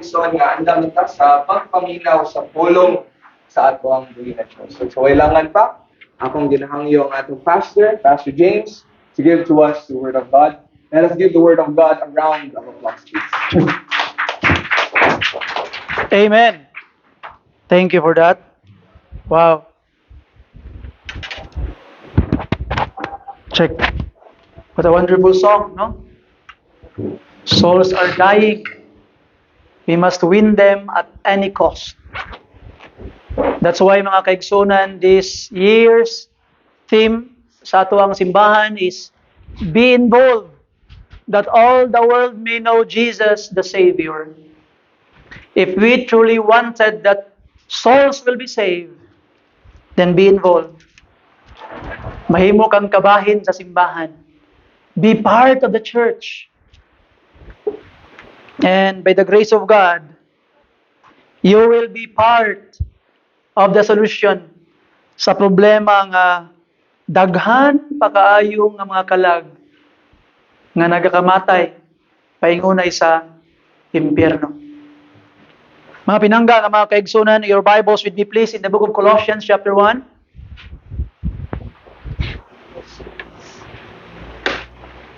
So nga, andam ta sa pagpaminaw sa pulong sa ato ang buhi na Diyos. So, kailangan pa, akong ginahangyo ang atong pastor, Pastor James, to give to us the Word of God. Let us give the Word of God a round of applause, please. Amen. Thank you for that. Wow. Check. What a wonderful song, no? Souls are dying. We must win them at any cost. That's why mga kaigsunan, this year's theme sa ato ang simbahan is be involved that all the world may know Jesus the Savior. If we truly wanted that souls will be saved, then be involved. Mahimo kang kabahin sa simbahan. Be part of the church. And by the grace of God, you will be part of the solution sa problema nga daghan pa kaayo nga mga kalag nga nagakamatay paingunay sa impyerno. Mga pinangga nga mga kaigsunan, your Bibles with me please in the book of Colossians chapter 1.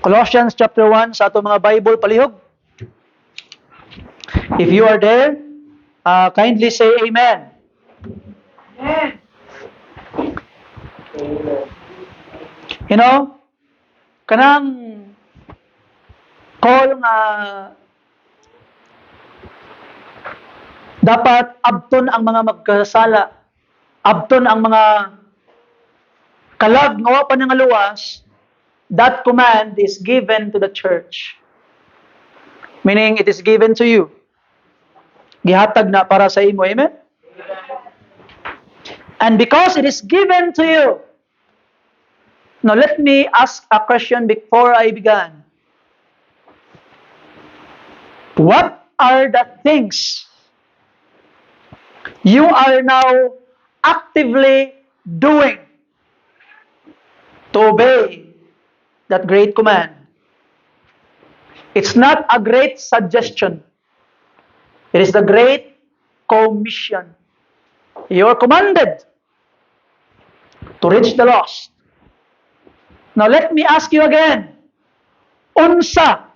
Colossians chapter 1 sa ato mga Bible palihog. If you are there, kindly say amen. Amen. You know, kanang call nga dapat abton ang mga magkasala, abton ang mga kalag nga wa pa nga luwas, that command is given to the church. Meaning, it is given to you. Gihatag na para sa imo, amen? And because it is given to you, now let me ask a question before I begin. What are the things you are now actively doing to obey that great command? It's not a great suggestion. It is the great commission. You are commanded to reach the lost. Now let me ask you again. Unsa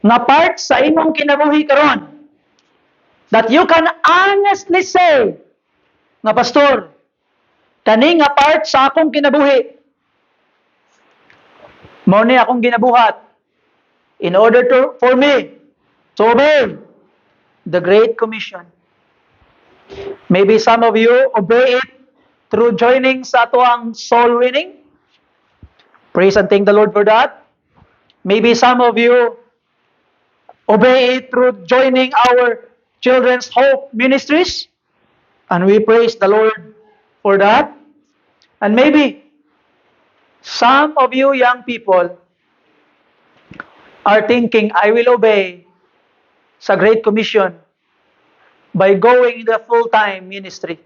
na part sa imong kinabuhi karon that you can honestly say nga pastor, kani nga part sa akong kinabuhi mao ni akong ginabuhat in order for me to obey the Great Commission. Maybe some of you obey it through joining sa atuang soul winning. Praise and thank the Lord for that. Maybe some of you obey it through joining our Children's Hope Ministries. And we praise the Lord for that. And maybe some of you young people are thinking, I will obey sa Great Commission by going in the full-time ministry.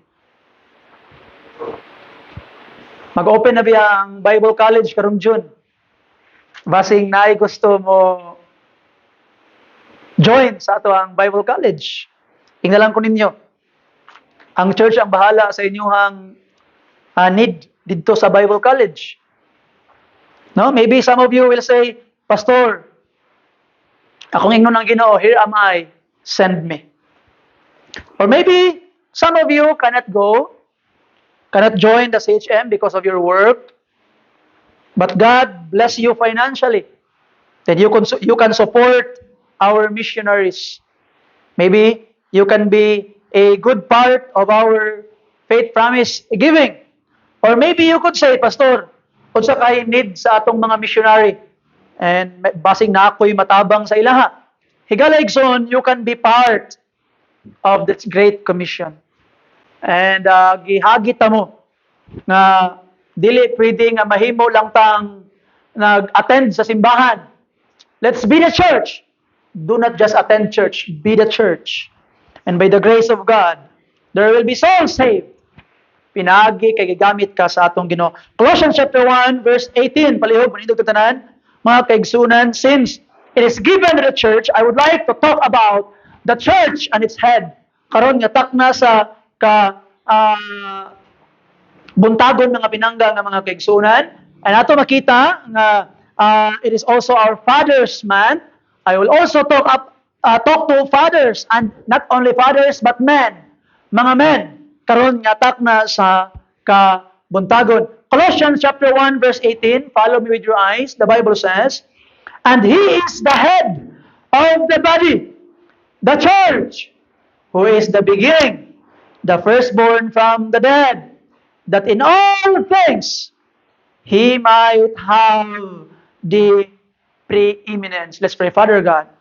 Mag-open na biya ang Bible College karong June. Basing naay gusto mo join sa ato ang Bible College. Tingnan lang ko ninyo. Ang church ang bahala sa inyong need dito sa Bible College. No? Maybe some of you will say, Pastor, akong ingnon ng Ginoo, here am I, send me. Or maybe some of you cannot go, cannot join the CHM because of your work, but God bless you financially, that you can support our missionaries. Maybe you can be a good part of our faith promise giving. Or maybe you could say, Pastor, unsa kay need sa atong mga missionary, and basing na ako'y matabang sa ilaha. Higalaygson, you can be part of this Great Commission. And gihagita mo na dili pwede nga mahimo lang tang nag-attend sa simbahan. Let's be the church. Do not just attend church, be the church. And by the grace of God, there will be souls saved. Pinagi kay gigamit ka sa atong Ginoo. Colossians chapter 1 verse 18, palihog manindog tanan, mga kaigsunan, since it is given to the church, I would like to talk about the church and its head. Karon nga takna sa buntagon mga pinangga nga mga kaigsunan. And ato makita nga it is also our Father's month. I will also talk to fathers, and not only fathers but men. Mga men karon nga takna sa buntagon. Colossians chapter 1 verse 18, follow me with your eyes. The Bible says, "And he is the head of the body, the church, who is the beginning, the firstborn from the dead, that in all things he might have the preeminence." Let's pray. Father God,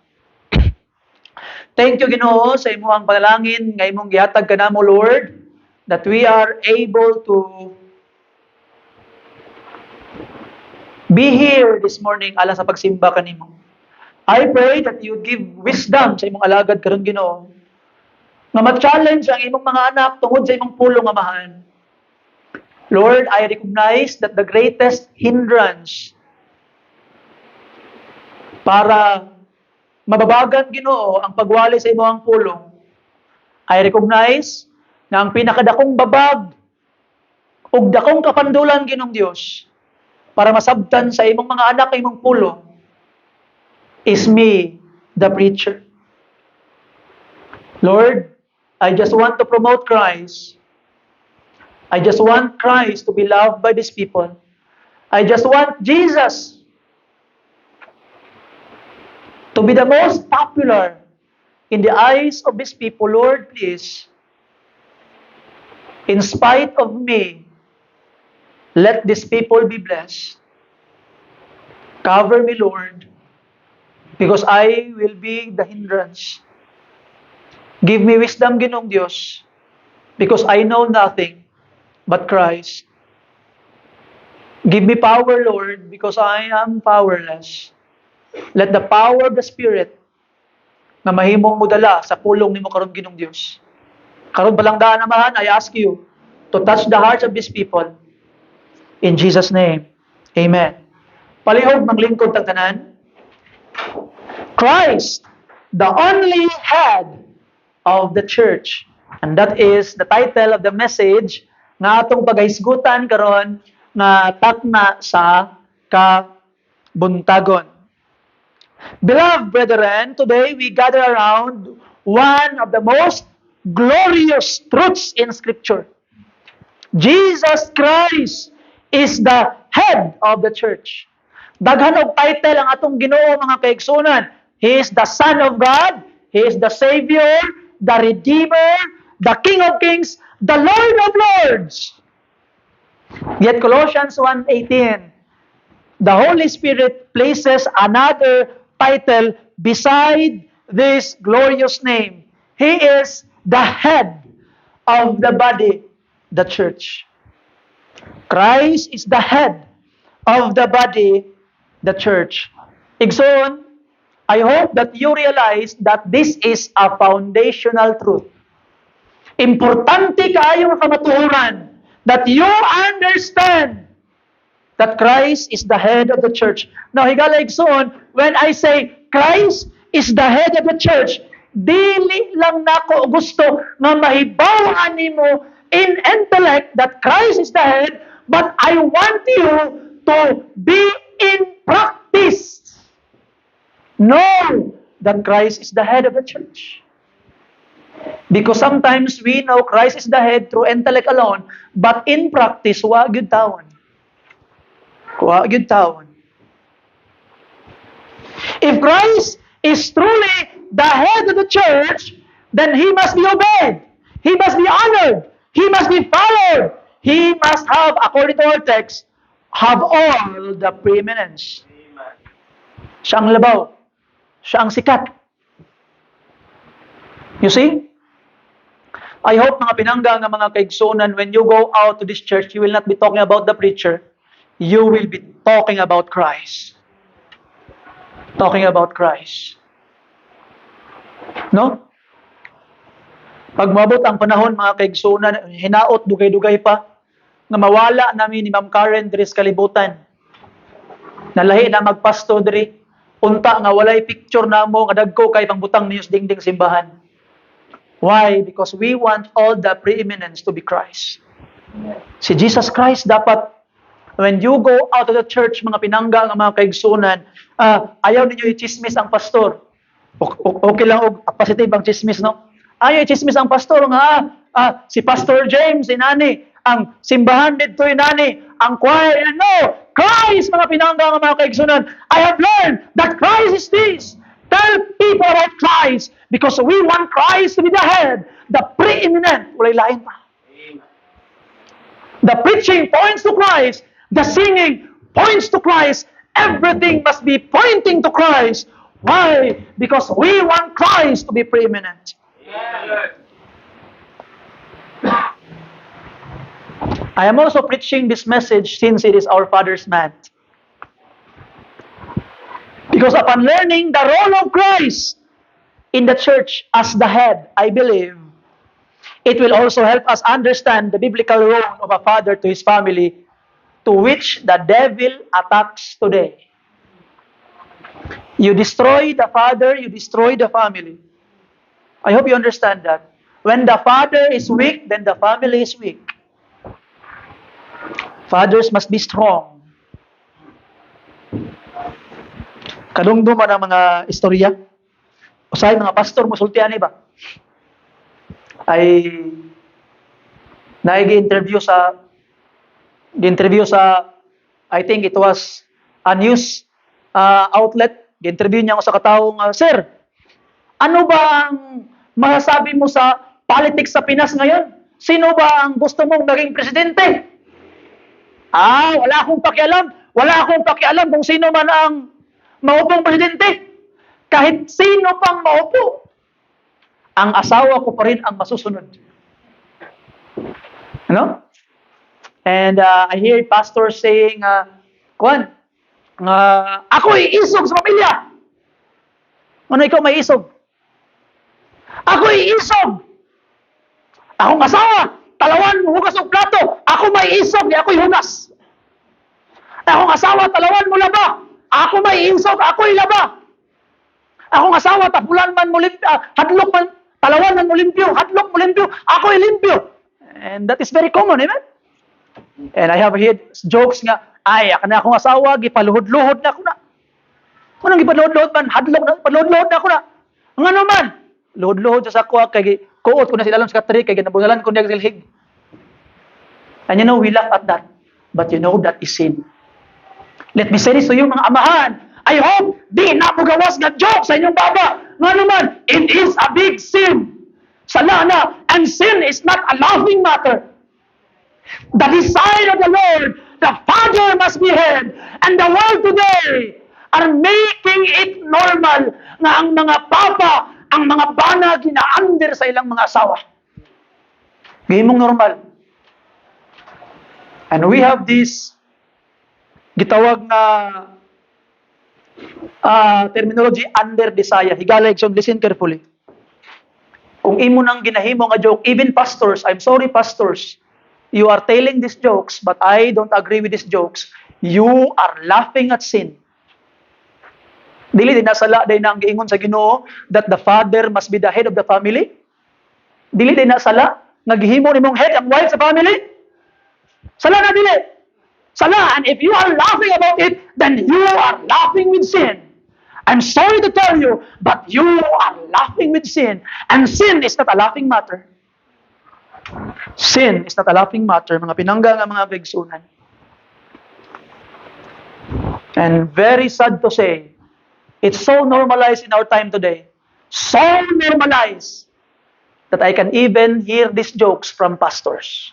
thank you, Ginoo, sa imong panalangin nga imong gihatag kanamo, Lord, that we are able to be here this morning alang sa pagsimba kanimo. I pray that you give wisdom sa imong alagad karon, Ginoo, nga ma-challenge ang imong mga anak tungod sa imong pulong amahan. Lord, I recognize that the greatest hindrance para mababagan, Ginoo, ang pagwali sa imong pulong, I recognize na ang pinakadakong babag ug dakong kapandulan, Ginoong Dios, para masabtan sa imong mga anak ang imong pulong is me, the preacher. Lord, I just want to promote Christ. I just want Christ to be loved by these people. I just want Jesus to be the most popular in the eyes of these people. Lord, please, in spite of me, let these people be blessed. Cover me, Lord, because I will be the hindrance. Give me wisdom, Ginoong Diyos, because I know nothing but Christ. Give me power, Lord, because I am powerless. Let the power of the Spirit na mahimong mudala sa pulong nimo karon, Ginoong Diyos. Karon balangdaan amahan, I ask you to touch the hearts of these people. In Jesus' name, amen. Palihog manglingkod tag tanan. Christ, the only head of the church. And that is the title of the message nga atong paghisgutan karon nga takna sa kabuntagon. Beloved brethren, today we gather around one of the most glorious truths in Scripture. Jesus Christ is the head of the church. Daghan og title ang atong Ginoo, mga kaigsunan. He is the Son of God, He is the Savior, the Redeemer, the King of Kings, the Lord of Lords. Yet Colossians 1:18, the Holy Spirit places another title beside this glorious name. He is the head of the body, the church. Christ is the head of the body, the church. Igsoon, I hope that you realize that this is a foundational truth. Importante kaayo nga kamatuoran that you understand that Christ is the head of the church. Now, higala igsoon, when I say Christ is the head of the church, dili lang nako gusto nga mahibaw-an nimo in intellect that Christ is the head, but I want you to be in practice. Know that Christ is the head of the church. Because sometimes we know Christ is the head through intellect alone, but in practice, wa gyud taon. Wa gyud taon. If Christ is truly the head of the church, then He must be obeyed. He must be honored. He must be followed. He must have, according to our text, have all the preeminence. Siya ang labaw. Siya ang sikat. You see? I hope mga pinangga nga mga kaigsunan, when you go out to this church, you will not be talking about the preacher. You will be talking about Christ. Talking about Christ. No? Pag mabot ang panahon, mga kaigsunan, hinaot, dugay-dugay pa, na mawala namin ni Ma'am Karen diri sa kalibutan. Nalahi na magpasto diri. Unta nga walay picture namo nga dagko kay pangbutang niyo sa dingding simbahan. Why? Because we want all the preeminence to be Christ. Si Jesus Christ dapat, when you go out of the church, mga pinangga, ng mga kaigsunan, ayaw ninyo i-chismis ang pastor. Okay lang, positive ang chismis, no? Ayaw i-chismis ang pastor, nga, si Pastor James, inani, ang simbahan dito, inani, ang choir, no, Christ, mga pinangga, ng mga kaigsunan, I have learned that Christ is this. Tell people about Christ, because we want Christ to be the head, the preeminent, walay lain pa. The preaching points to Christ. The singing points to Christ. Everything must be pointing to Christ. Why? Because we want Christ to be preeminent. I am also preaching this message since it is our Father's month. Because upon learning the role of Christ in the church as the head, I believe, it will also help us understand the biblical role of a father to his family, to which the devil attacks today. You destroy the father, you destroy the family. I hope you understand that. When the father is weak, then the family is weak. Fathers must be strong. Kadungduman ang mga istorya. Usay mga pastor, musultian ba? Ay nag-interview sa I think it was a news outlet. Gi-interview niya ako sa kataong, Sir, ano ba ang masasabi mo sa politics sa Pinas ngayon? Sino ba ang gusto mong maging presidente? Wala akong pakialam. Wala akong pakialam kung sino man ang maupong presidente. Kahit sino pang maupo, ang asawa ko pa rin ang masusunod. Ano? And I hear pastors saying, ako ay isog sa pamilya. Ano ikaw may isog? Ako ay isog. Akong asawa, talawan mo hugas og plato. Ako may isog, di ako'y hugas. Akong asawa, talawan mo laba. Ako may isog, ako'y laba. Akong asawa, tapulan man mo limpyo, hadlok man, talawan man mo limpyo, hadlok mo limpyo, ako'y limpyo. And that is very common, amen? And I have heard jokes nga, na akong asawa, gipaluhod-luhod na ako na. Anong gipaluhod-luhod man? Hadlok na, paluhod-luhod na ako na. Ang ano man? Luhod-luhod sa sakwa, kay kuot ko na sila lang sa katri, kay ginabugalan ko niya silhig. And you know, we laugh at that. But you know, that is sin. Let me say this to you, mga amahan. I hope di na mo gawas nga joke sa inyong baba. Nga naman, it is a big sin. Salana, and sin is not a laughing matter. The design of the Lord, the Father must be head, and the world today are making it normal nga ang mga papa, ang mga bana gina-under sa ilang mga asawa. Gihimong normal. And we have this gitawag na terminology under desire. Higala, listen carefully. Kung imo nang ginahimo nga joke, even pastors, I'm sorry pastors, you are telling these jokes, but I don't agree with these jokes. You are laughing at sin. Dili din nasala day nang giingon sa Ginoo that the father must be the head of the family. Dili din nasala nga gihimo nimong head ang wife sa family. Sala na dili. Sala, and if you are laughing about it, then you are laughing with sin. I'm sorry to tell you, but you are laughing with sin. And sin is not a laughing matter. Sin is not a laughing matter, mga pinangga nga mga bigsunan. And very sad to say, it's so normalized in our time today. So normalized that I can even hear these jokes from pastors.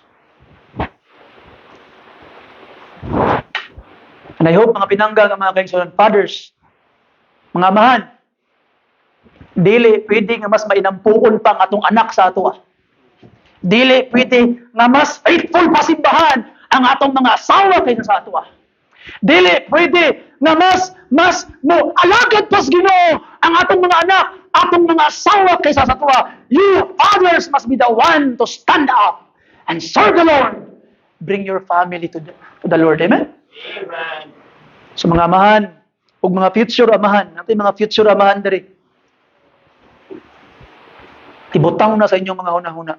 And I hope mga pinangga nga mga kaigsunan, fathers, mga amahan, dili pwede nga mas mainampuon pa ang atong anak sa ato. Dili pwede nga mas faithful pa simbahan ang atong mga asawa kaysa sa ato. Dili pwede nga mas mo alagad pas Ginoo ang atong mga anak, atong mga asawa kaysa sa ato. You fathers must be the one to stand up and serve the Lord. Bring your family to the Lord. Amen? Amen. So mga amahan, ug mga future amahan, natin mga future amahan diri. Ibutang na sa inyong mga hunahuna.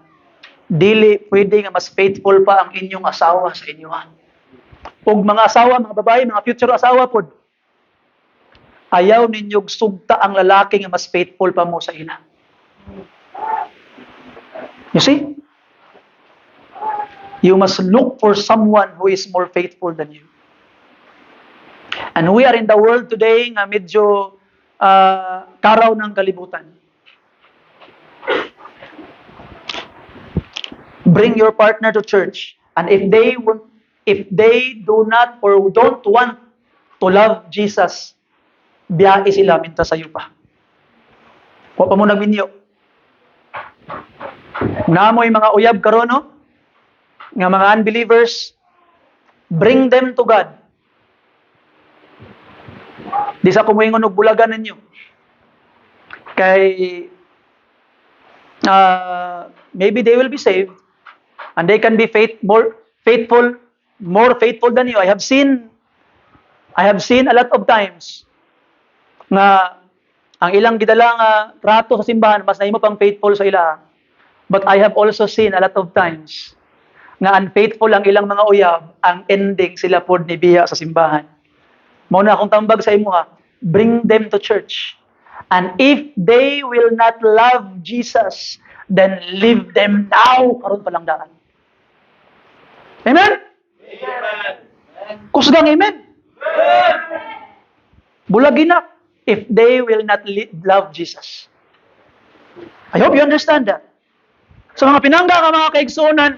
Dili pwede nga mas faithful pa ang inyong asawa sa inyo. Ug mga asawa, mga babae, mga future asawa pod, ayaw ninyog sugta ang lalaki nga mas faithful pa mo sa ina. You see? You must look for someone who is more faithful than you. And we are in the world today nga medyo karaw ng kalibutan. Bring your partner to church, and if they do not or don't want to love Jesus, biyahe sila minta sa iyo pa. Wa pa mo nagminyo. Namoy mga uyab karon no? Nga mga unbelievers, bring them to God. Di sa kumuingon og bulagan ninyo. Kay maybe they will be saved and they can be more faithful than you. I have seen a lot of times nga ang ilang gidala nga rato sa simbahan mas nahimo pang faithful sa ila. But I have also seen a lot of times nga unfaithful ang ilang mga uyab, ang ending sila pod ni biya sa simbahan. Mao na akong tambag sa imo ha, bring them to church. And if they will not love Jesus, then leave them now. Karon pa lang daan. Amen? Amen. Kusgang amen? Amen. Bulagi na if they will not love Jesus. I hope you understand that. Sa mga pinangga ka mga kaigsunan,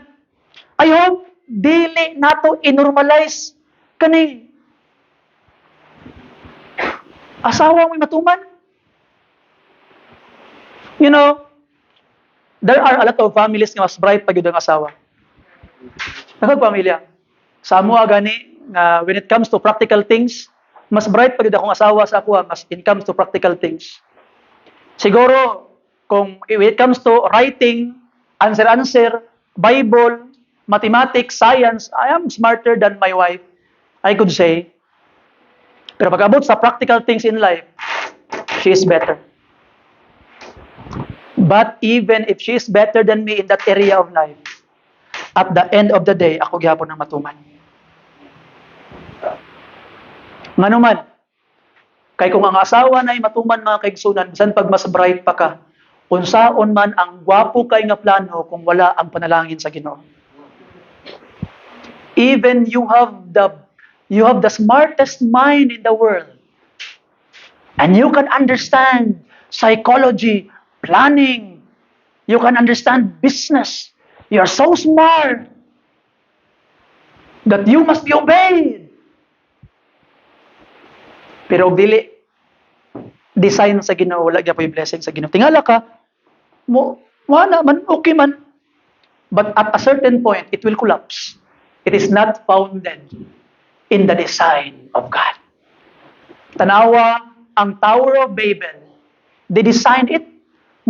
I hope dili nato inormalize kani asawa mo matuman. You know, there are a lot of families nga mas bright pag ang asawa. Nakag pamilya. Sa amo gani nga when it comes to practical things, mas bright pag akong asawa sa ako mas when it comes to practical things. Siguro kung when it comes to writing, answer, Bible, mathematics, science, I am smarter than my wife, I could say. Pero pag abot sa practical things in life, she is better. But even if she is better than me in that area of life, at the end of the day, ako gyapon ang matuman. Nganuman, kay kung ang asawa na ay matuman mga kaigsunan, bisan pag mas bright pa ka, unsaon man ang gwapo kay nga plano kung wala ang panalangin sa Ginoo. Even you have the smartest mind in the world, and you can understand psychology, planning, you can understand business. You are so smart that you must be obeyed. Pero dili design sa Ginoo, wala gyapon blessing sa Ginoo. Tingala ka, wala man, okay man. But at a certain point, it will collapse. It is not founded in the design of God. Tanawa ang Tower of Babel. They designed it.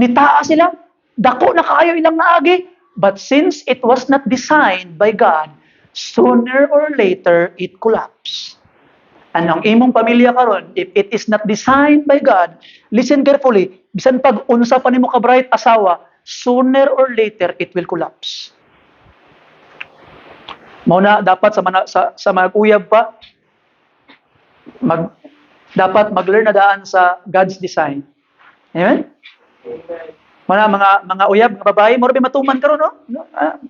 Nitaa sila. Dako na kaayo ilang naagi. But since it was not designed by God, sooner or later, it collapsed. And ang imong pamilya karon, if it is not designed by God, listen carefully, bisan pag unsa pa nimo ka bright asawa, sooner or later, it will collapse. Mao na dapat sa mga uyab pa, dapat mag-learn na daan sa God's design. Amen? Mga uyab, mga babae, mo rin matuman karon no?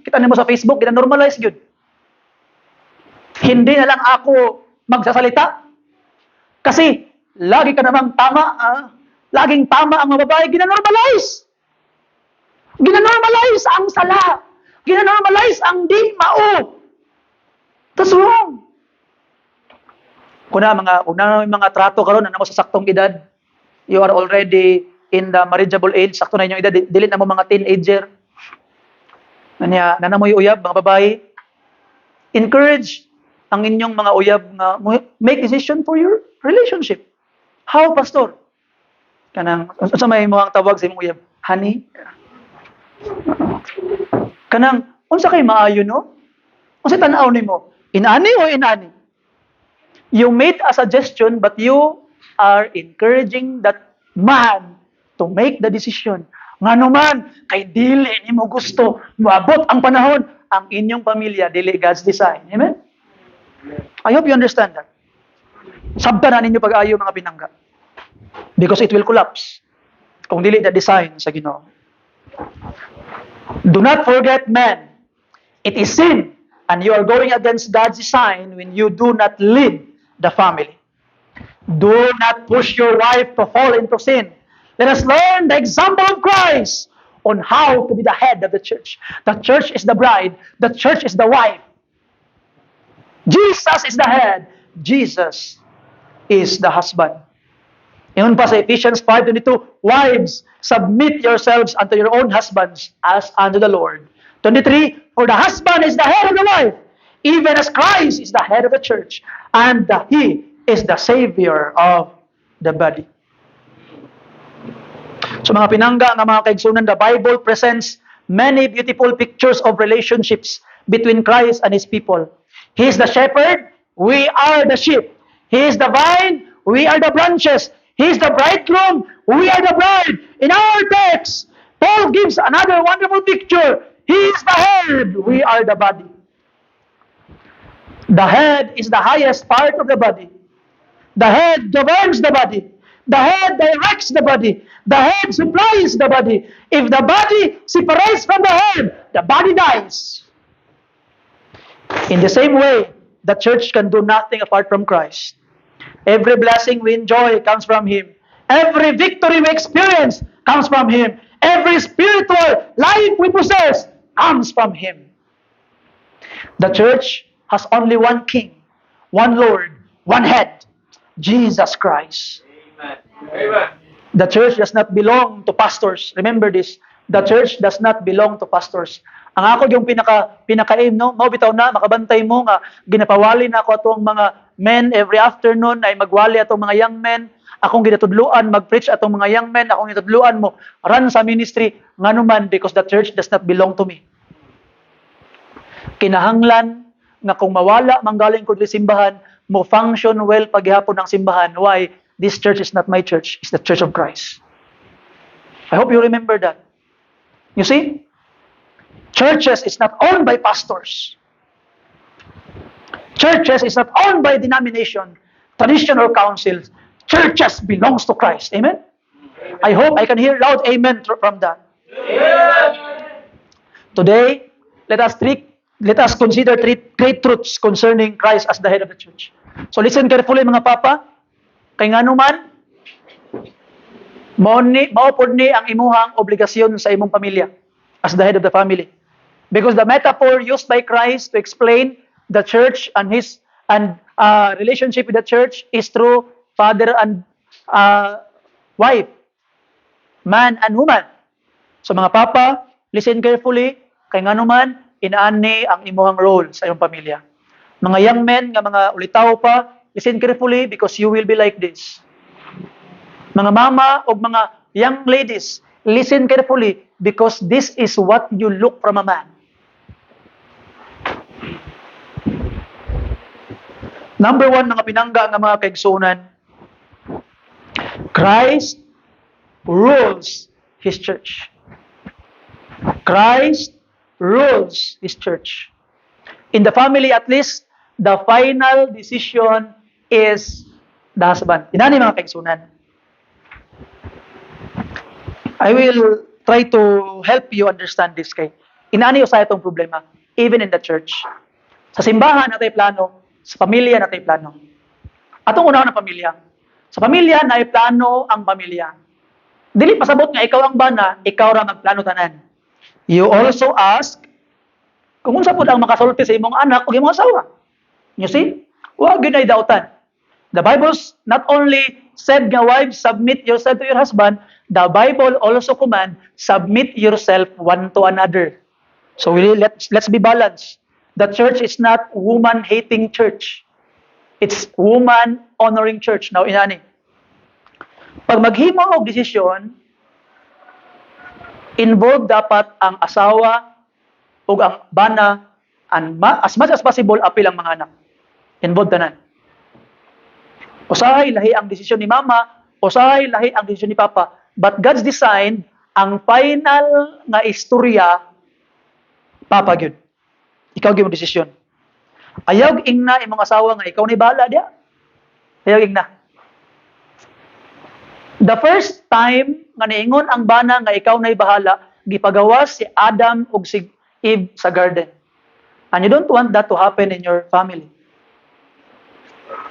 Kita nimo sa Facebook, gina-normalize gyud. Hindi na lang ako magsasalita. Kasi lagi ka namang tama, laging tama ang mga babae, gina-normalize. Gina-normalize ang sala. Gina-normalize ang di mao. That's wrong. Kuna mga trato karon na mo sa saktong edad, you are already in the marriageable age, sakto na inyong edad, dili na mo mga teenager. Na mo uyab, mga babae. Encourage ang inyong mga uyab nga make decision for your relationship. How, pastor? Kanang, sa may mga tawag sa imong uyab, honey? Kanang, unsa kay maayo no? Unsa tan-aw nimo? Inani o inani? You made a suggestion but you are encouraging that man to make the decision. Nganuman, kay dili nimo gusto, moabot ang panahon, ang inyong pamilya, dili God's design. Amen? I hope you understand that. Sabta na ninyo pag-ayo mga pinangga. Because it will collapse. Kung dili na design sa Ginoo. Do not forget, men, it is sin, and you are going against God's design when you do not lead the family. Do not push your wife to fall into sin. Let us learn the example of Christ on how to be the head of the church. The church is the bride. The church is the wife. Jesus is the head. Jesus is the husband. Yun pa sa Ephesians 5:22, wives, submit yourselves unto your own husbands as unto the Lord. 23, for the husband is the head of the wife, even as Christ is the head of the church, and he is the Savior of the body. So mga pinangga nga mga kaigsunan, the Bible presents many beautiful pictures of relationships between Christ and His people. He is the shepherd, we are the sheep. He is the vine, we are the branches. He is the bridegroom, we are the bride. In our text, Paul gives another wonderful picture. He is the head, we are the body. The head is the highest part of the body. The head governs the body. The head directs the body. The head supplies the body. If the body separates from the head, the body dies. In the same way, the church can do nothing apart from Christ. Every blessing we enjoy comes from Him. Every victory we experience comes from Him. Every spiritual life we possess comes from Him. The church has only one King, one Lord, one head, Jesus Christ. Amen. The church does not belong to pastors. Remember this. The church does not belong to pastors. Ang ako yung pinaka-aim, no? Mao bitaw na, makabantay mo nga, ginapawali na ako atong mga men every afternoon, ay magwali atong mga young men. Akong ginatudluan, mag-preach atong mga young men. Akong ginatudluan mo, run sa ministry. Nganuman, because the church does not belong to me. Kinahanglan nga kung mawala manggaling ko sa simbahan, mo function well paghihapon ng simbahan. Why? This church is not my church. It's the church of Christ. I hope you remember that. You see? Churches is not owned by pastors. Churches is not owned by denomination, tradition, or councils. Churches belongs to Christ. Amen? I hope I can hear loud amen from that. Today, let us consider three great truths concerning Christ as the head of the church. So listen carefully mga papa. Kay nganuman, mao pod ni ang imuhang obligasyon sa imong pamilya as the head of the family. Because the metaphor used by Christ to explain the church and his relationship with the church is through father and wife, man and woman. So mga papa, listen carefully, kay nganuman, inaani ang imuhang role sa iyong pamilya. Mga young men, nga mga ulitaw pa, listen carefully because you will be like this. Mga mama o mga young ladies, listen carefully because this is what you look from a man. Number one, mga pinangga nga mga kaigsunan, Christ rules His church. Christ rules His church. In the family, at least, the final decision is the husband. Inani mga kaigsunan. I will try to help you understand this kay. Inani usay itong problema, even in the church. Sa simbahan natay plano, sa pamilya natay plano. Atong unahon ang pamilya. Sa pamilya na plano ang pamilya. Dili pasabot nga ikaw ang bana, ikaw ra magplano tanan. You also ask kung unsa pud ang makasulti sa imong anak ug imong asawa. You see? Wa gyud ay dautan. The Bible's not only said nga wives, submit yourself to your husband, the Bible also command, submit yourself one to another. So let's be balanced. The church is not woman-hating church. It's woman-honoring church. Now, inani. Pag maghimo og desisyon, involved dapat ang asawa ug ang bana and as much as possible apil ang mga anak. Involved tanan. Usahay lahi ang desisyon ni mama, usahay lahi ang desisyon ni papa. But God's design, ang final nga istorya, papa gyud. Ikaw gyud mo desisyon. Ayaw ingna imong asawa nga ikaw ni bahala dia. Ayaw ingna. The first time nga niingon ang bana nga ikaw na'y bahala, gipagawas si Adam ug si Eve sa garden. And you don't want that to happen in your family.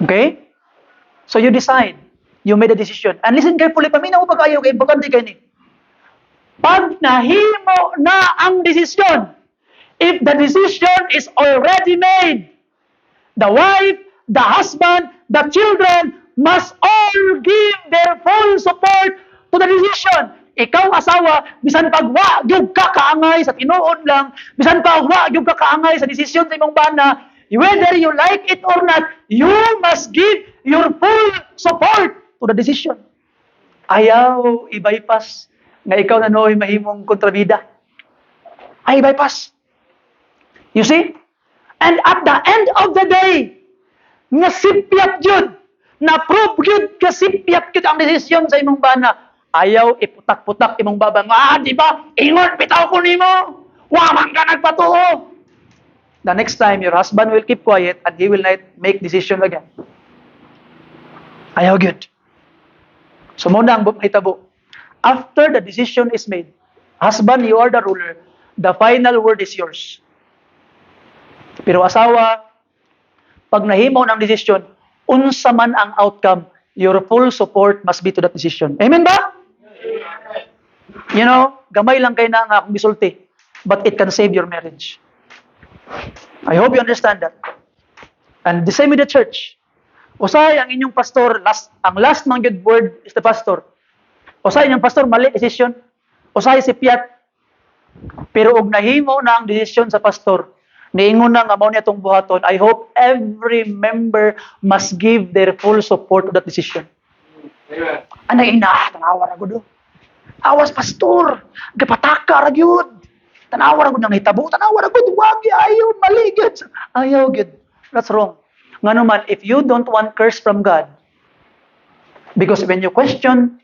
Okay? So you decide. You made a decision. And listen carefully, paminaw pag ayaw kay importante kay ni. Pag nahimo na ang desisyon, if the decision is already made, the wife, the husband, the children must all give their full support to the decision. Ikaw asawa, bisan pag wa gyud ka kaangay sa tinuod lang, bisan pag wa gyud ka kaangay sa desisyon sa imong bana, whether you like it or not, you must give your full support to the decision. Ayaw i-bypass nga ikaw na nooy mahimong kontrabida. Ay bypass. You see? And at the end of the day, nga sipyat yun, na-prove yun, nga sipyat yun ang desisyon sa imong bana. Ayaw iputak-putak imong baba nga, di ba? Ingon, bitaw ko nimo. Wa man ka nagpatuo. The next time, your husband will keep quiet and he will not make decision again. Ayaw yun. So muna ang mahitabo. After the decision is made, husband, you are the ruler. The final word is yours. Pero asawa, pag nahimo ng desisyon, unsa man ang outcome, your full support must be to that decision. Amen ba? You know, gamay lang kayo na nga akong gisulti, but it can save your marriage. I hope you understand that. And the same with the church. Usahay ang inyong pastor, ang last man good word is the pastor. Usahay inyong pastor, mali decision. Usahay si Piat. Pero og nahimo na ang desisyon sa pastor, niingon na nga mao niya tong buhaton, I hope every member must give their full support to that decision. Amen. Anay ina, tanawa ra gud. Awas pastor, gapataka ra gyud. Tanawa ra gud nang hitabo, tanawa ra gud, wag ayo mali gyud. Ayaw gyud. That's wrong. Ngano man, if you don't want curse from God, because when you question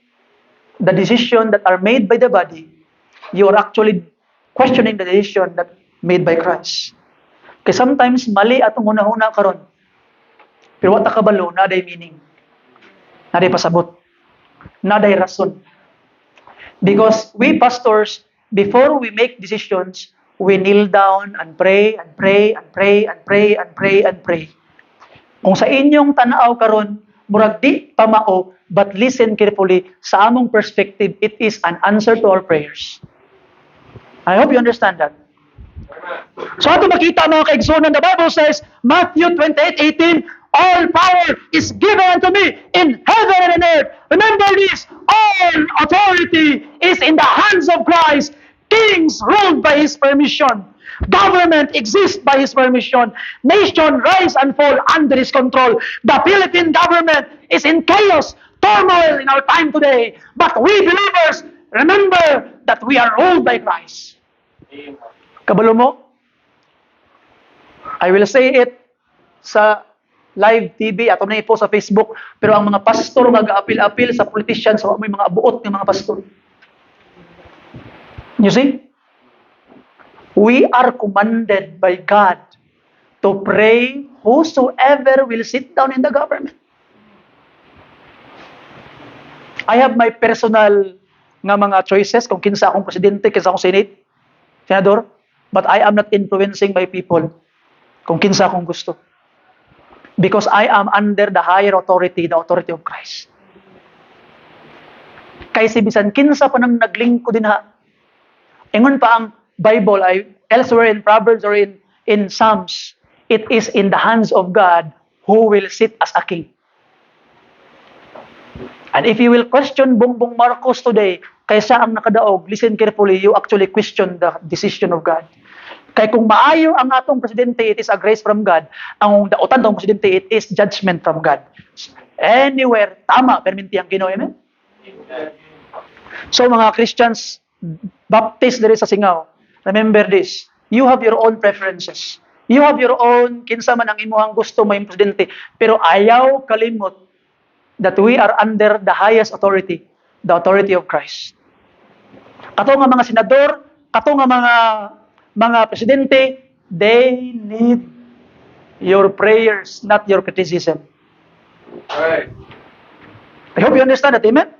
the decision that are made by the body, you are actually questioning the decision that made by Christ. Kaya sometimes mali atong hunahuna karon. Pero wata kabalo na day meaning. Na day pasabot. Na day rason. Because we pastors, before we make decisions, we kneel down and pray and pray and pray and pray and pray and pray. Kung sa inyong tanaw karon, murag di pamao, but listen carefully, sa among perspective, it is an answer to our prayers. I hope you understand that. So ato makita mga kaigsunan, the Bible says, Matthew 28:18, all power is given unto me in heaven and on earth. Remember this, all authority is in the hands of Christ. Kings ruled by His permission. Government exists by His permission. Nation rise and fall under His control. The Philippine government is in chaos, turmoil in our time today. But we believers, remember that we are ruled by Christ. Kabalo mo? I will say it sa live TV at na po sa Facebook, pero ang mga pastor mag-aapil-apil sa politicians, so may mga buot ng mga pastor. You see? We are commanded by God to pray whosoever will sit down in the government. I have my personal nga mga choices kung kinsa akong presidente, kinsa akong senador, but I am not influencing my people kung kinsa akong gusto. Because I am under the higher authority, the authority of Christ. Kay si bisan kinsa pa nang naglingkod din ha. Ingon pa ang Bible ay elsewhere in Proverbs or in Psalms, it is in the hands of God who will sit as a king. And if you will question Bongbong Marcos today, kaysa ang nakadaog, listen carefully, you actually question the decision of God. Kay kung maayo ang atong presidente, it is a grace from God. Ang dautan tong presidente, it is judgment from God. Anywhere, tama, perminti ang Ginoo, amen? So mga Christians, Baptist diri sa Singaw, remember this, you have your own preferences. You have your own, kinsa man ang imuhang gusto may presidente. Pero ayaw kalimot that we are under the highest authority, the authority of Christ. Kato nga mga senador, kato nga mga presidente, they need your prayers, not your criticism. Right. I hope you understand that, amen?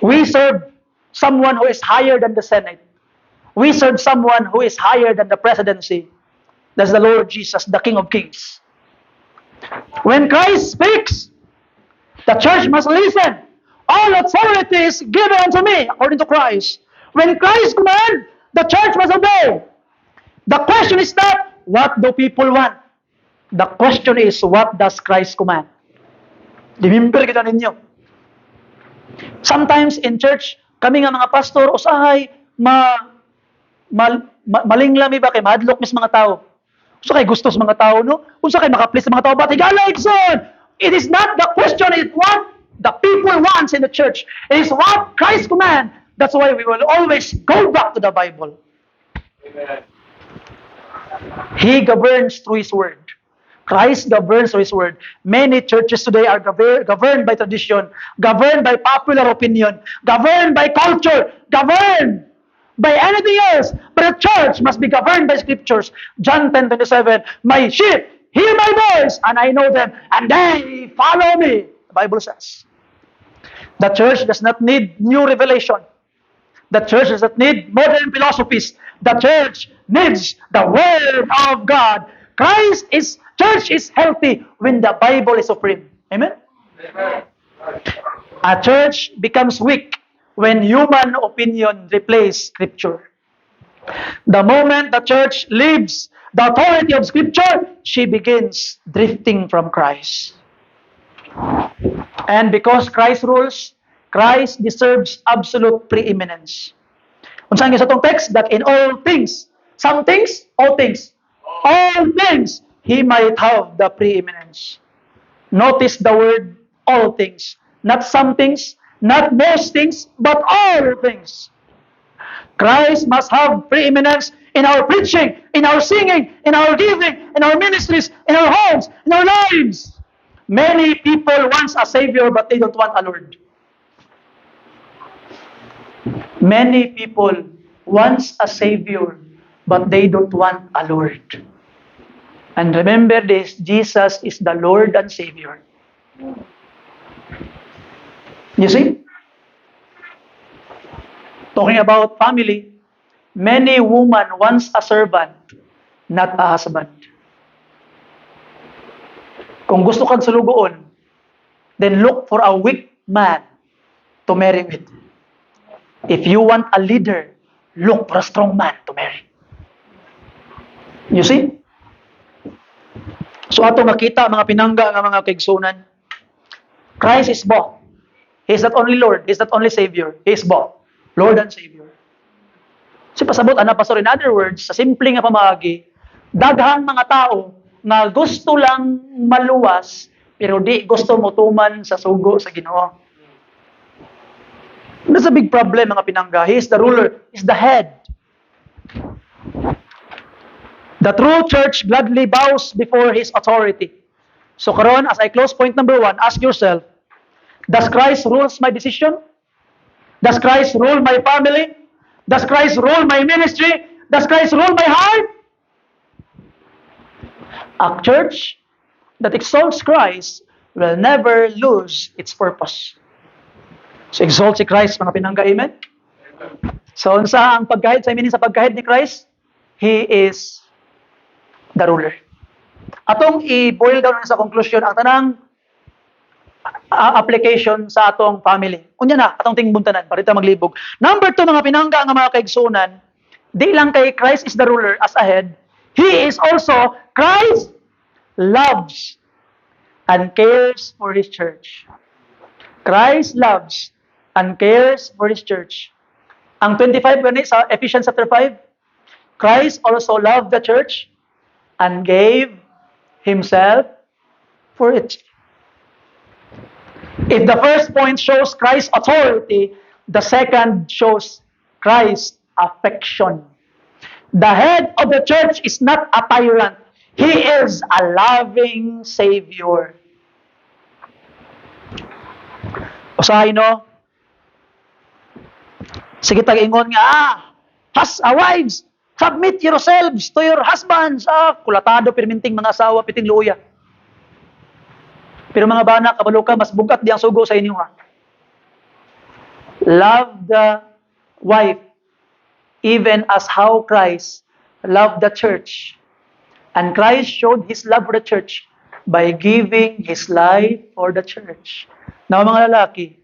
We serve someone who is higher than the Senate. We serve someone who is higher than the presidency. That's the Lord Jesus, the King of Kings. When Christ speaks, the church must listen. All authority is given unto me, according to Christ. When Christ commands, the church must obey. The question is not, what do people want? The question is, what does Christ command? Remember kita ninyo. Sometimes in church, kami nga mga pastor, usahay, malinglami ba kay madlok mis mga tao. Unsa kay gusto sa mga tao, no? Unsa kay makaplis sa mga tao, but higala igsoon. It is not the question, it's what the people wants in the church. It is what Christ command. That's why we will always go back to the Bible. Amen. He governs through His Word. Christ governs through His Word. Many churches today are governed by tradition, governed by popular opinion, governed by culture, governed by anything else. But a church must be governed by Scriptures. John 10:27, my sheep hear my voice, and I know them, and they follow me. The Bible says. The church does not need new revelation. The church does not need modern philosophies. The church needs the Word of God. Church is healthy when the Bible is supreme. Amen? Amen. A church becomes weak when human opinion replaces Scripture. The moment the church leaves the authority of Scripture, she begins drifting from Christ. And because Christ rules, Christ deserves absolute preeminence. Unsaon sa itong text? That in all things, some things, all things, He might have the preeminence. Notice the word all things. Not some things, not most things, but all things. Christ must have preeminence in our preaching, in our singing, in our giving, in our ministries, in our homes, in our lives. Many people want a Savior, but they don't want a Lord. Many people want a Savior, but they don't want a Lord. And remember this, Jesus is the Lord and Savior. You see? Talking about family, many women wants a servant, not a husband. Kung gusto kang sulugoon, then look for a weak man to marry with. If you want a leader, look for a strong man to marry. You see? So ato makita mga pinangga nga mga kaigsunan. Christ is both. He is not only Lord, He is not only Savior, He is both. Lord and Savior. Si pasabot ana pastor, in other words, sa simple nga pamagi, daghang mga tao na gusto lang maluwas pero di gusto motuman sa sugo sa Ginoo. That's a big problem mga pinangga. He is the ruler, He is the head. The true church gladly bows before His authority. So karon, as I close point number 1, ask yourself, does Christ rules my decision? Does Christ rule my family? Does Christ rule my ministry? Does Christ rule my heart? A church that exalts Christ will never lose its purpose. So exalt si Christ, mga pinangga, amen? So unsa ang pagkahit sa sa pagkahit ni Christ? He is the ruler. Atong i-boil down sa conclusion ang tanang application sa atong family. Unya na, atong tingbuntanan, parita maglibog. Number 2, mga pinangga nga mga kaigsunan, di lang kay Christ is the ruler as a head, He is also, Christ loves and cares for His church. Christ loves and cares for His church. Ang 25 ganit sa Ephesians chapter 5, Christ also loved the church and gave Himself for it. If the first point shows Christ's authority, the second shows Christ's affection. The head of the church is not a tyrant. He is a loving Savior. Usahay no? Sige tag-ingon nga, wives, submit yourselves to your husbands. Kulatado, pirminting mga asawa, piting luya. Pero mga bana, kabalo ka, mas bugat di ang sugo sa inyo ha. Love the wife, even as how Christ loved the church. And Christ showed His love for the church by giving His life for the church. Now mga lalaki,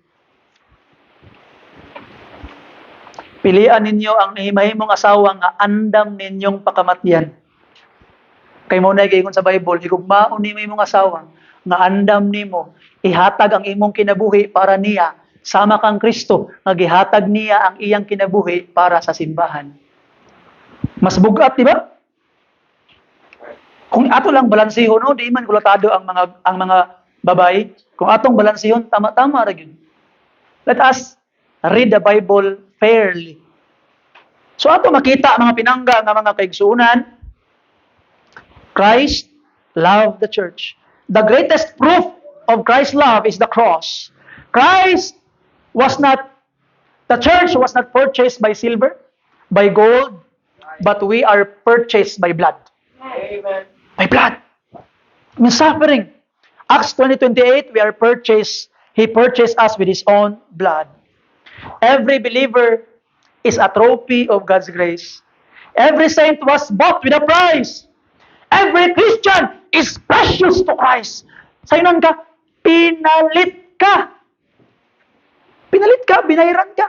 pilian ninyo ang nahimahimong asawa nga andam ninyong pakamatyan. Kay mo na giingon sa Bible, higugmaon ni imong asawa nga andam nimo, ihatag ang imong kinabuhi para niya, sama kang Kristo nga gihatag niya ang iyang kinabuhi para sa simbahan. Mas bugat, di ba? Kung ato lang balansihon, di man kulatado ang mga babae. Kung atong balansihon, tama-tama ra gyud. Let us read the Bible fairly. So ato makita mga pinangga nga mga kaigsuonan, Christ loved the church. The greatest proof of Christ's love is the cross. The church was not purchased by silver, by gold, but we are purchased by blood. Amen. By blood. Means suffering. Acts 20:28, we are purchased. He purchased us with His own blood. Every believer is a trophy of God's grace. Every saint was bought with a price. Every Christian is precious to Christ. Sayunan ka, pinalit ka. Pinalit ka, binayran ka.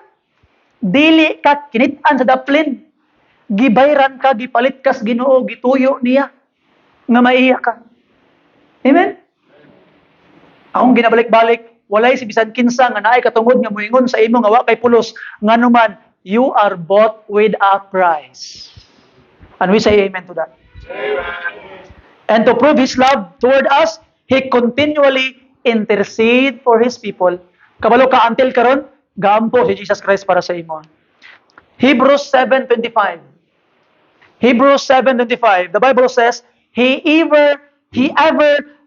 Dili ka kinitaan sa daplin. Gibayran ka, gipalit ka sa Ginoo, gituyo niya. Nga maiya ka. Amen? Akong ginabalik-balik, walay si bisan kinsa nga naay katungod nga moingon sa imo nga wa kay pulos, nganuman you are bought with a price. And we say amen to that. Amen. And to prove His love toward us, He continually intercede for His people. Kabalo ka until karon, gaampo si Jesus Christ para sa imo. Hebrews 7:25. Hebrews 7:25. The Bible says, He ever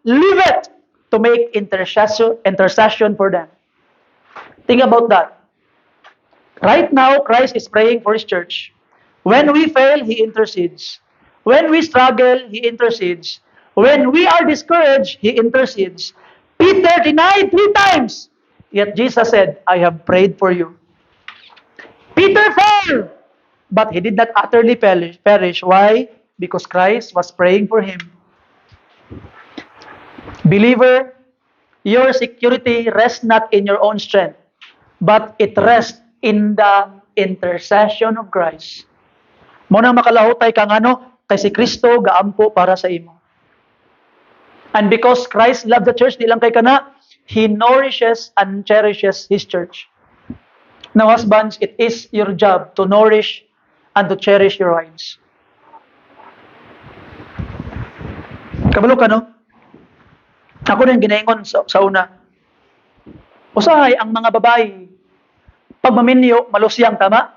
liveth to make intercession for them. Think about that. Right now, Christ is praying for His church. When we fail, He intercedes. When we struggle, He intercedes. When we are discouraged, He intercedes. Peter denied 3 times. Yet Jesus said, I have prayed for you. Peter fell, but he did not utterly perish. Why? Because Christ was praying for him. Believer, your security rests not in your own strength, but it rests in the intercession of Christ. Muna makalahutay kang kay si Kristo gaampo para sa imo. And because Christ loved the church, di lang kay kana, He nourishes and cherishes His church. Now husbands, it is your job to nourish and to cherish your wives. Kabalo ka, no? Ako rin ginaingon sa una. Usahay ang mga babae, pag maminyo, malusyang, tama?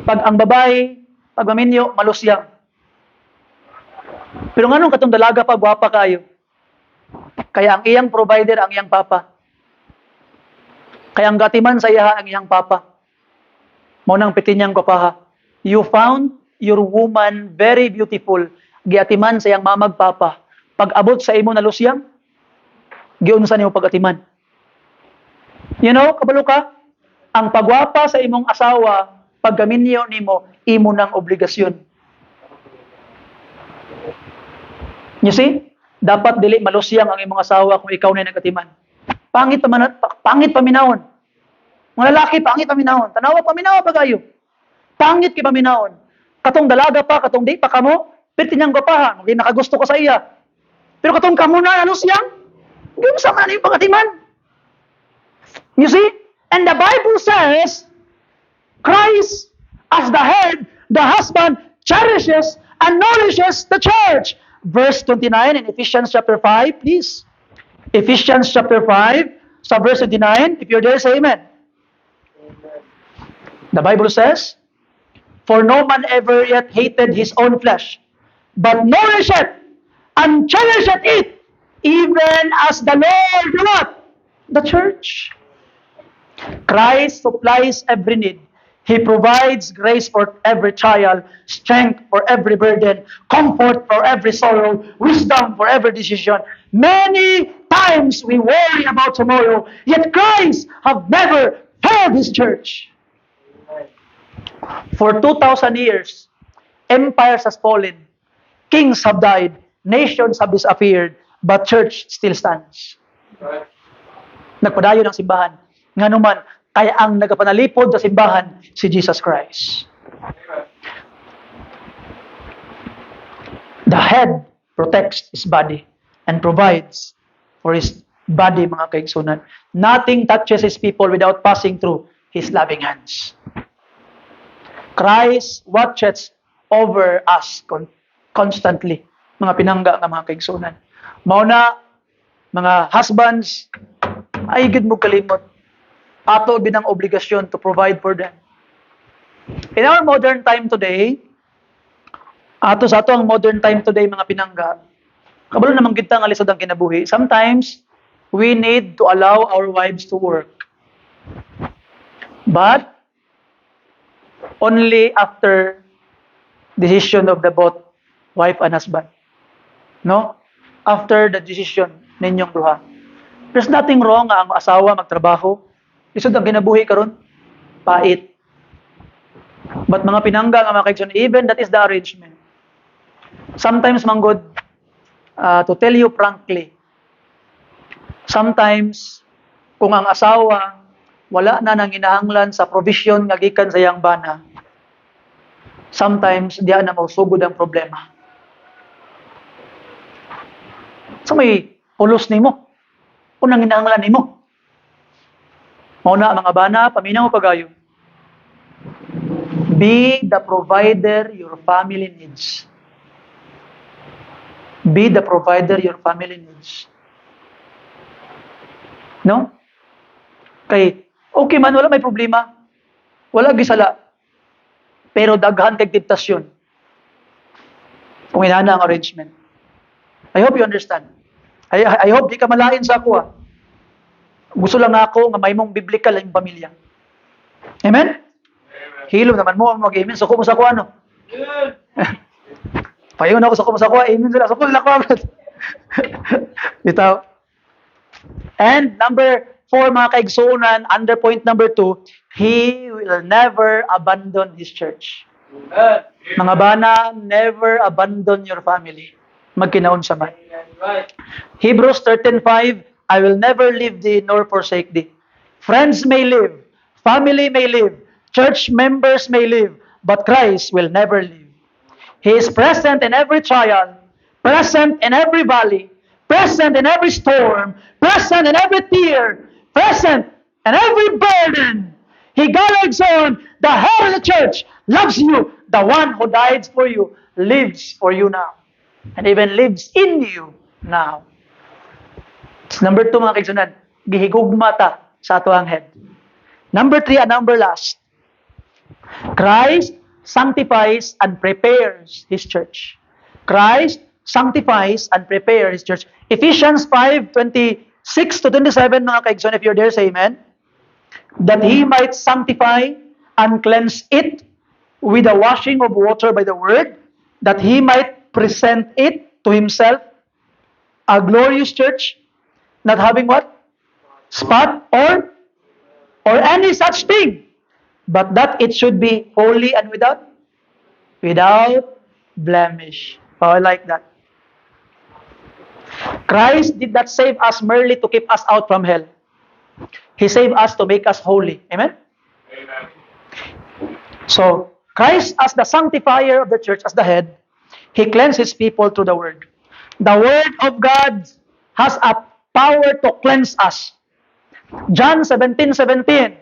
Pag ang babae, pag maminyo, malusyang. Pero nga nung katong dalaga pa, gwapa kayo. Kaya ang iyang provider, ang iyang papa. Kaya ang gatiman sa iya, ang iyang papa. Maunang pitinyang kapaha. You found your woman very beautiful. Giatiman sa iyang mamag papa. Pag abot sa imo na lusyang, giunsa nimo pagatiman. You know, kabalo ka, ang pagwapa sa imong asawa, paggaminyo nimo, imo ng obligasyon. You see? Dapat dili malusyang ang imong asawa kung ikaw na nagatiman. Pangit paminawon. Mga lalaki, pangit paminawon. Tanawa paminawa pa kayo. Pangit kay paminawon. Katong dalaga pa, katong di pa kamo, piti niyang gwapahan, hindi nakagusto ko sa iya. Pero katong kamo na, siyang? Hindi sa man yung pagatiman. You see? And the Bible says, Christ, as the head, the husband, cherishes and nourishes the church. Verse 29 in Ephesians chapter 5, please. Ephesians chapter 5, so verse 29, if you're there, say amen. The Bible says, for no man ever yet hated his own flesh, but nourisheth and cherisheth it, even as the Lord what? The church. Christ supplies every need. He provides grace for every trial, strength for every burden, comfort for every sorrow, wisdom for every decision. Many times we worry about tomorrow, yet Christ have never failed His church. For 2,000 years, empires has fallen, kings have died, nations have disappeared, but church still stands. Nagpadayon ang simbahan. Nga naman, kaya ang nagapanalipod sa simbahan, si Jesus Christ. The head protects his body and provides for his body, mga kaigsunan. Nothing touches his people without passing through his loving hands. Christ watches over us constantly, mga pinangga nga mga kaigsunan. Mauna, mga husbands, ay gid mo kalimot. Ato binang obligasyon to provide for them. In our modern time today, sa ato ang modern time today, mga pinangga, kabalo namang kita nga lisod ang kinabuhi. Sometimes, we need to allow our wives to work. But, only after decision of the both wife and husband. No? After the decision ninyong duha. There's nothing wrong nga ang asawa magtrabaho. Lisod ang kinabuhi karon, pait. But mga pinangga nga mga kaigsoon, even that is the arrangement. Sometimes manggod, to tell you frankly, sometimes kung ang asawa wala na nang hinahanglan sa provision nga gikan sa iyang bana, sometimes diya na mausugod ang problema. So may pulos nimo, kung nang hinahanglan nimo. Mauna mga bana, paminaw pagayo. Be the provider your family needs. Be the provider your family needs. No? Kay, okay man, wala may problema. Wala gisala. Pero daghan kay temptasyon. Kung inana ang arrangement. I hope you understand. I hope di ka malain sa ako. Gusto lang ako nga may mong biblical ang pamilya. Amen? Hilo naman mo ang mag-amen. Suko mo sa kuha, no? Payon ako, suko mo sa kuha. Amen sila. Suko nila kuha. Bitaw. And number 4, mga kaigsunan, under point number 2, He will never abandon His church. Mga bana, never abandon your family. Magkinaon sa man. Hebrews 13:5, I will never leave thee nor forsake thee. Friends may live, family may live, church members may live, but Christ will never leave. He is present in every trial, present in every valley, present in every storm, present in every tear, present in every burden. He guides on. The head of the church loves you. The one who died for you lives for you now. And even lives in you now. Number 2, mga kaigsunan, gihigugma ta sa ato ang head. Number 3, and number last, Christ sanctifies and prepares His church. Christ sanctifies and prepares His church. Ephesians 5:26-27, mga kaigsunan, if you're there, say amen. That He might sanctify and cleanse it with the washing of water by the word, that He might present it to Himself, a glorious church, not having what? Spot or any such thing, but that it should be holy and without blemish. Oh, I like that. Christ did not save us merely to keep us out from hell. He saved us to make us holy. Amen? Amen. So, Christ as the sanctifier of the church, as the head, He cleanses people through the Word. The Word of God has a power to cleanse us. John 17:17,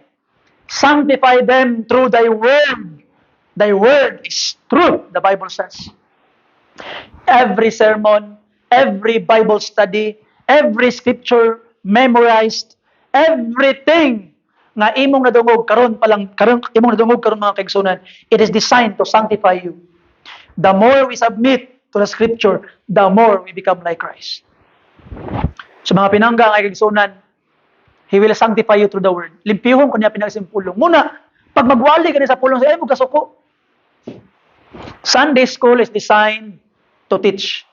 sanctify them through thy word. Thy word is truth, the Bible says. Every sermon, every Bible study, every scripture memorized, everything nga imong nadungog karon mga kaigsunan, it is designed to sanctify you. The more we submit to the scripture, the more we become like Christ. So mga pinangga nga kaigsunan, He will sanctify you through the word. Limpihon ko niya pinagsimpulong. Muna, pag magwali ka sa pulong, ay mo kasuko. Sunday school is designed to teach.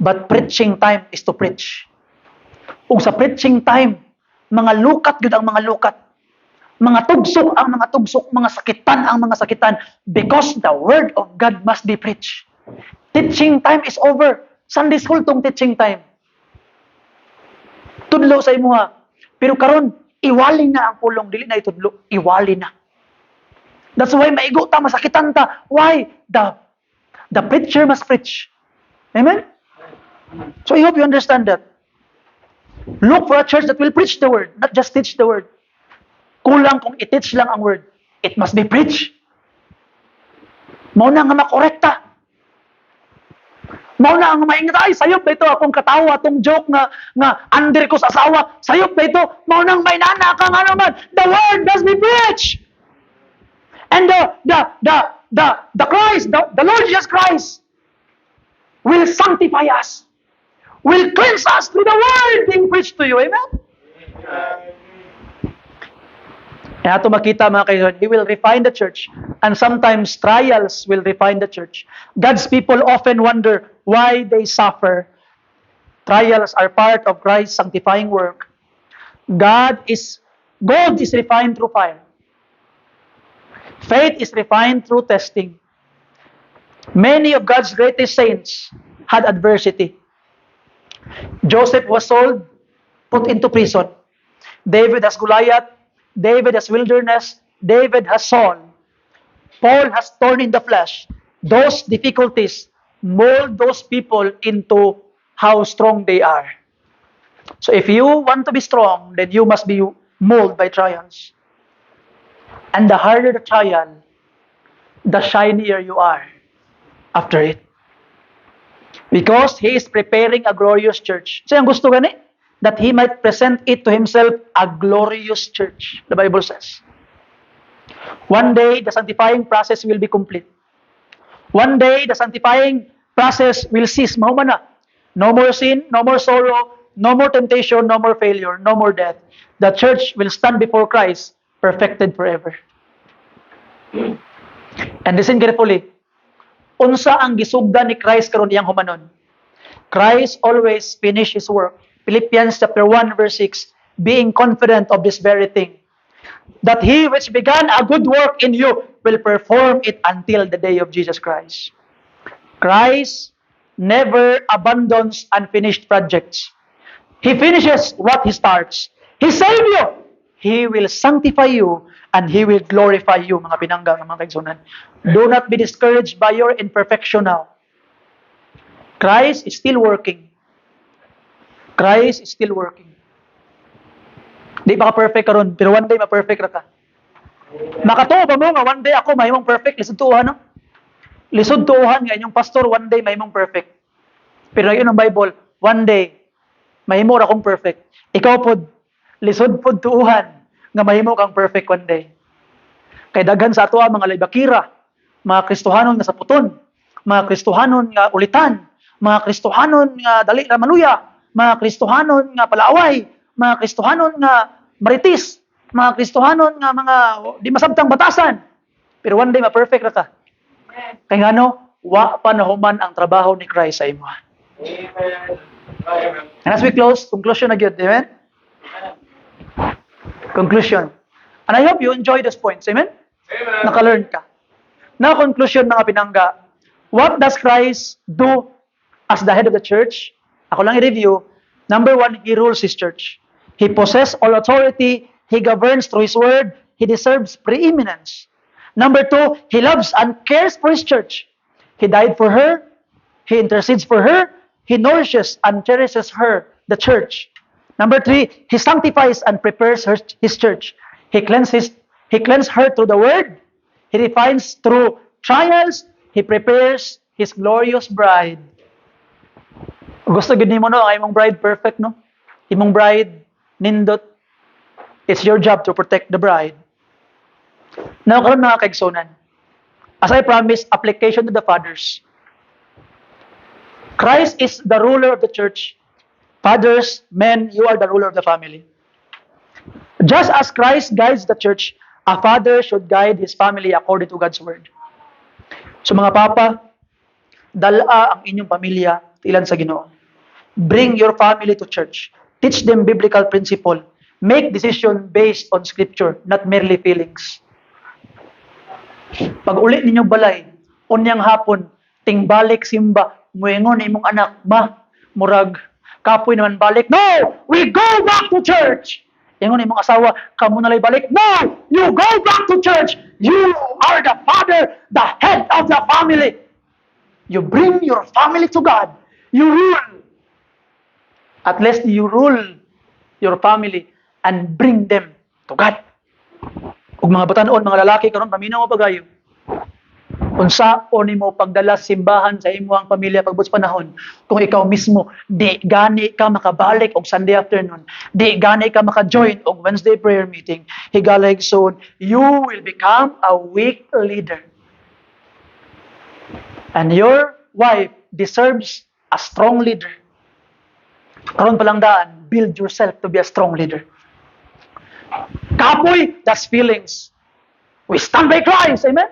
But preaching time is to preach. Kung sa preaching time, mga lukat yun ang mga lukat. Mga tugsok ang mga tugsok, mga sakitan ang mga sakitan. Because the word of God must be preached. Teaching time is over. Sunday school tong teaching time. Tudlo sa imuha. Pero karon iwali na ang pulong, dili na itudlo, iwali na. That's why maigo ta, masakitan ta. Why? The preacher must preach. Amen? So I hope you understand that. Look for a church that will preach the word, not just teach the word. Kulang kung i-teach lang ang word. It must be preached. Mao na nga makorekta. Mao na ang maingat, ay sayop ba ito akong katawa atong joke nga under ko sa asawa. Sayop ba ito? Mao nang may nana ka nga naman. The word must be preached. And the Christ, the Lord Jesus Christ will sanctify us. Will cleanse us through the word being preached to you. Amen? Kaya ito makita mga kaibigan, He will refine the church. And sometimes trials will refine the church. God's people often wonder why they suffer. Trials are part of Christ's sanctifying work. Gold is refined through fire. Faith is refined through testing. Many of God's greatest saints had adversity. Joseph was sold, put into prison. David has Goliath. David has wilderness. David has Saul. Paul has thorn in the flesh. Those difficulties mold those people into how strong they are. So if you want to be strong, then you must be molded by trials. And the harder the trial, the shinier you are after it. Because He is preparing a glorious church. So ang gusto gani? That He might present it to Himself a glorious church, the Bible says. One day, the sanctifying process will be complete. One day, the sanctifying process will cease. Mahuman na. No more sin, no more sorrow, no more temptation, no more failure, no more death. The church will stand before Christ, perfected forever. And listen carefully. Unsa ang gisugdan ni Christ karon iyang humanon? Christ always finish His work. Philippians chapter 1 verse 6, being confident of this very thing, that He which began a good work in you will perform it until the day of Jesus Christ. Christ never abandons unfinished projects. He finishes what He starts. He saved you. He will sanctify you and He will glorify you, mga pinangga, mga kaigsunan. Do not be discouraged by your imperfection now. Christ is still working. Christ is still working. Di pa ka perfect karon, pero one day ma-perfect ra ka. Makatuo ba mo nga one day ako mahimong perfect? Lisod tuuhan, no? Lisod tuuhan nga inyong pastor, one day mahimong perfect. Pero yun ang Bible, one day mahimo ra kong perfect. Ikaw pod, lisod pod tuuhan nga mahimo kang perfect one day. Kay daghan sa ato mga laybakira, mga Kristohanon nga saputon, mga Kristohanon nga ulitan, mga Kristohanon nga dali ra maluya, mga Kristohanon nga palaaway, mga Kristohanon nga maritis, mga Kristohanon nga mga di masabtang batasan. Pero one day ma-perfect ra ka. Kay ngano, wa pa nahuman ang trabaho ni Christ sa imo. And as we close, conclusion na gyud, amen? Conclusion. And I hope you enjoy these points, amen? Amen. Naka-learn ka. Now, conclusion mga pinangga. What does Christ do as the head of the church? Ako lang i-review. Number 1, He rules His church. He possesses all authority. He governs through His word. He deserves preeminence. Number 2, He loves and cares for His church. He died for her. He intercedes for her. He nourishes and cherishes her, the church. Number 3, He sanctifies and prepares His church. He cleanses her through the word. He refines through trials. He prepares His glorious bride. Gusto gid nimo no ang imong bride perfect, no? Imong bride nindot. It's your job to protect the bride. Now karon mga kaigsunan, as I promised, application to the fathers. Christ is the ruler of the church. Fathers, men, you are the ruler of the family. Just as Christ guides the church, a father should guide his family according to God's word. So mga papa, dala ang inyong pamilya ilan sa Ginoo. Bring your family to church. Teach them biblical principle. Make decision based on scripture, not merely feelings. Pag uli ninyong balay, unyang hapon, tingbalik simba, muingon imong anak, murag, kapoy naman balik. No! We go back to church! Ingon imong asawa, kamo nalay balik. No! You go back to church! You are the father, the head of the family. You bring your family to God. You rule. At least you rule your family and bring them to God. Ug mga batanon, mga lalaki karon paminaw pa gayo. Unsa o nimo pagdala simbahan sa imong pamilya pagbuts panahon kung ikaw mismo di gani ka makabalik og Sunday afternoon, di gani ka maka-join og Wednesday prayer meeting, higalig soon you will become a weak leader. And your wife deserves a strong leader. Karon pa lang daan, build yourself to be a strong leader. Kapoy, that's feelings. We stand by Christ, amen?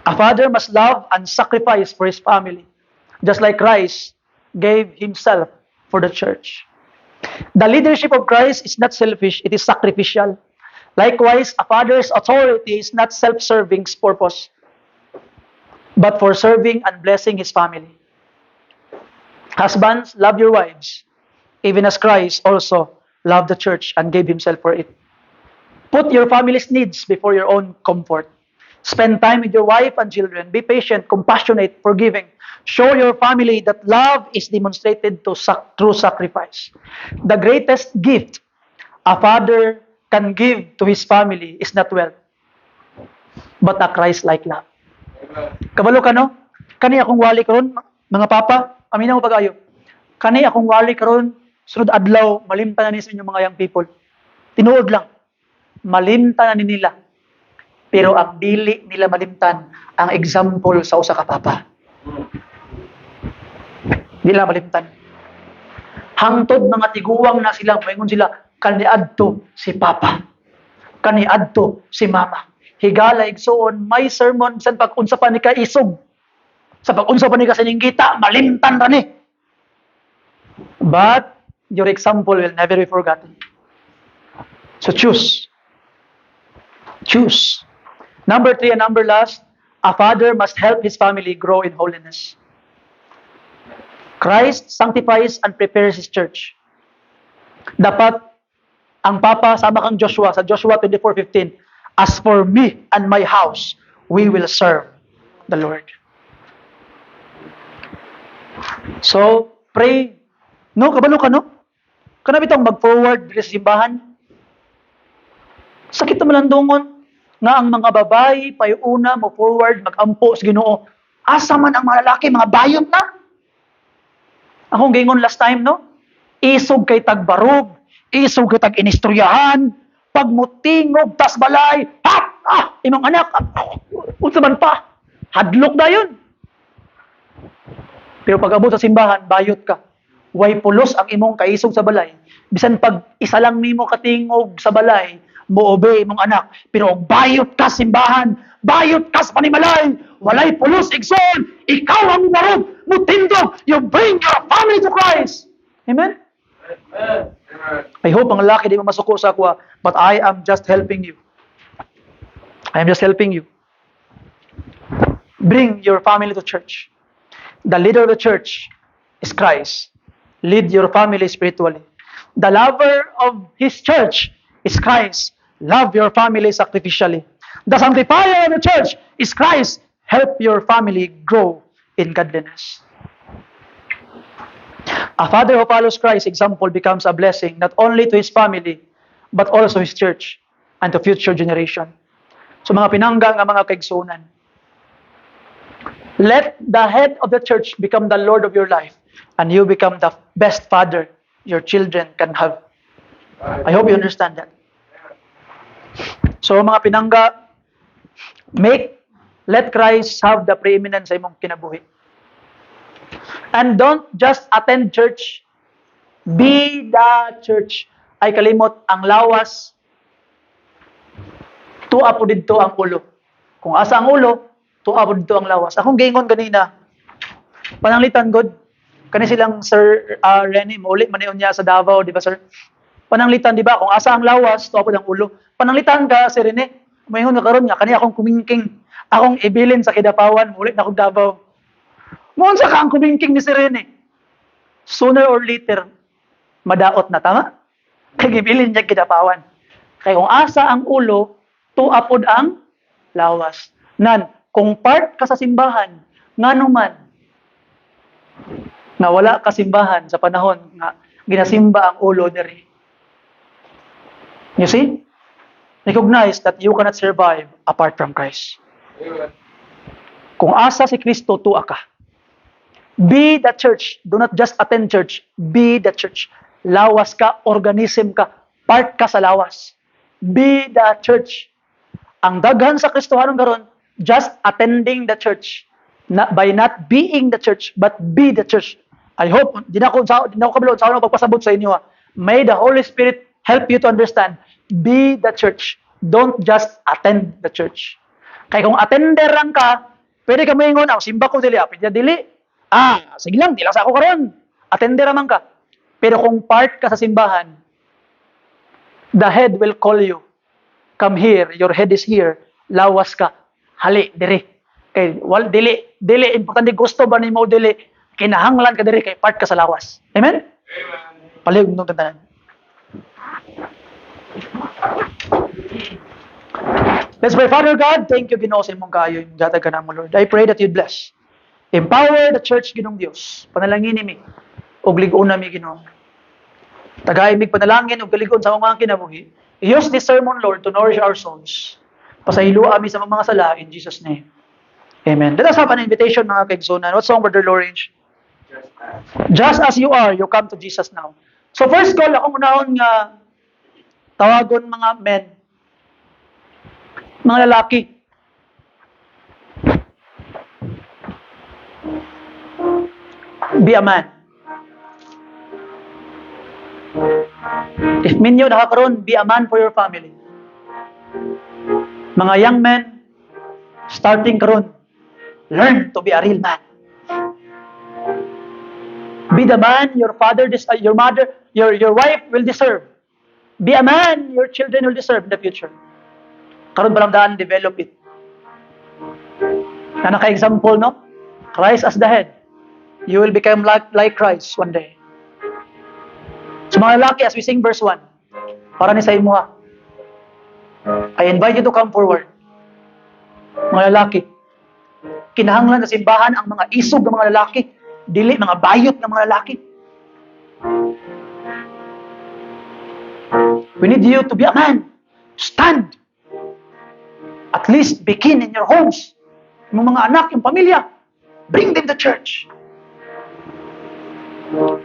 A father must love and sacrifice for his family, just like Christ gave himself for the church. The leadership of Christ is not selfish, it is sacrificial. Likewise, a father's authority is not self-serving purpose, but for serving and blessing his family. Husbands, love your wives, even as Christ also loved the church and gave himself for it. Put your family's needs before your own comfort. Spend time with your wife and children. Be patient, compassionate, forgiving. Show your family that love is demonstrated through sacrifice. The greatest gift a father can give to his family is not wealth, but a Christ-like love. Kabalo ka, no? Kani akong wali karon, mga papa, aminaw mo pag-ayo. Kani akong wali karon, sunod adlaw, malimtan na ni sa inyong mga young people. Tinuod lang, malimtan na ni nila. Pero ang dili nila malimtan, ang example sa usa ka papa. Di nila malimtan. Hangtod mga tiguwang na sila, moingon sila, kaniadto si papa. Kaniadto si mama. Higala igsoon, may sermon sa pag-unsa pa ni ka isog. Sa pag-unsa pa ni ka sininggita, malimtan ra ni. But your example will never be forgotten. So choose. Choose. Number 3 and number last, a father must help his family grow in holiness. Christ sanctifies and prepares his church. Dapat ang papa sama kang Joshua sa Joshua 24:15, as for me and my house, we will serve the Lord. So, pray. No, kabalo ka, no? Kana bitong mag-forward sa simbahan. Sakit naman ang dungon nga ang mga babae payuna mo forward mag-ampo sa Ginoo. Asa man ang mga lalaki, mga bayot na. Akong gingon last time, no? Isog kay tagbarog, isog kay tag-inistoryahan, pagmutingog tas balay, imong anak, unsa man pa, hadlok dayon. Pero pag abot sa simbahan, bayot ka. Way pulos ang imong kaisog sa balay. Bisan pag isa lang nimo katingog sa balay, mo-obey imong anak. Pero bayot ka simbahan, bayot ka sa panimalay, walay pulos igsoon, ikaw ang warog, mutindog, you bring your family to Christ. Amen? I hope ang lalaki di mo masuko sa akwa, but I am just helping you. I am just helping you. Bring your family to church. The leader of the church is Christ. Lead your family spiritually. The lover of his church is Christ. Love your family sacrificially. The sanctifier of the church is Christ. Help your family grow in godliness. A father who follows Christ's example becomes a blessing not only to his family, but also his church and to future generation. So mga pinanggang ang mga kaigsunan. Let the head of the church become the Lord of your life, and you become the best father your children can have. I hope you understand that. So mga pinangga, let Christ have the preeminence sa imong kinabuhi. And don't just attend church. Be the church. ay kalimot ang lawas, tuwa po dito ang ulo. Kung asa ang ulo, tuwa po dito ang lawas. Akong gingon kanina, pananglitan God, kani silang Sir Renny, maulit maniyon niya sa Davao, di ba sir? Pananglitan, di ba? Kung asa ang lawas, tuwa po ang ulo. Pananglitan ka, Sir Rene, mayroon nga karon nga, kani akong kumingking, akong ibilin sa Kidapawan, maulit na akong Davao. Muunsa ka ang kumingking ni Sir Rene? Sooner or later, madaot na, tama? Kaya gibilin niya Kidapawan. Kaya kung asa ang ulo, tuapod ang lawas. Nan, kung part ka sa simbahan, nga naman, na wala ka simbahan sa panahon nga ginasimba ang ulo diri. You see? Recognize that you cannot survive apart from Christ. Kung asa si Kristo, tuwa ka. Be the church. Do not just attend church. Be the church. Lawas ka, organism ka, part ka sa lawas. Be the church. Ang daghan sa Kristohanon karon, just attending the church. By not being the church, but be the church. I hope, di na ko kabalo sa ako pagpasabot sa inyo. May the Holy Spirit help you to understand. Be the church. Don't just attend the church. Kaya kung attender lang ka, pwede ka maingon, simba ko dili, dili. Sige lang, di lang sa ako karon. Attender naman ka. Pero kung part ka sa simbahan, the head will call you. Come here, your head is here. Lawas ka. Hali, diri. Kay dili importante gusto ba nimo dili kinahanglan ka diri kay part ka sa lawas. Amen? Amen. Palig nung tantanan. Let's pray. Father God, thank you Ginoo sa imong kaayo, datag ka namo Lord. I pray that you bless. Empower the church Ginong Dios. Panalangin mi og lig-on mi Ginoo. Tagay mig panalangin og kalig-on sa mga kinabuhi. Use this sermon Lord to nourish our souls. Pasahilo ami sa mga sala in Jesus name. Amen. Let us have an invitation mga kaigsunan. What song, Brother Lawrence? Just as you are, you come to Jesus now. So first call, akong unahon nga tawagon mga men, mga lalaki. Be a man. If minyo nakakaroon, be a man for your family. Mga young men, starting karon, learn to be a real man. Be the man your father, your mother, your wife will deserve. Be a man your children will deserve in the future. Karon pa lang daan, develop it. Na naka-example, no? Christ as the head. You will become like Christ one day. So mga lalaki, as we sing verse 1, para ni sa imo ha. I invite you to come forward. Mga lalaki, kinahanglan sa simbahan ang mga isog ng mga lalaki, dili mga bayot ng mga lalaki. We need you to be a man. Stand. At least begin in your homes. Yung mga anak, yung pamilya. Bring them to church.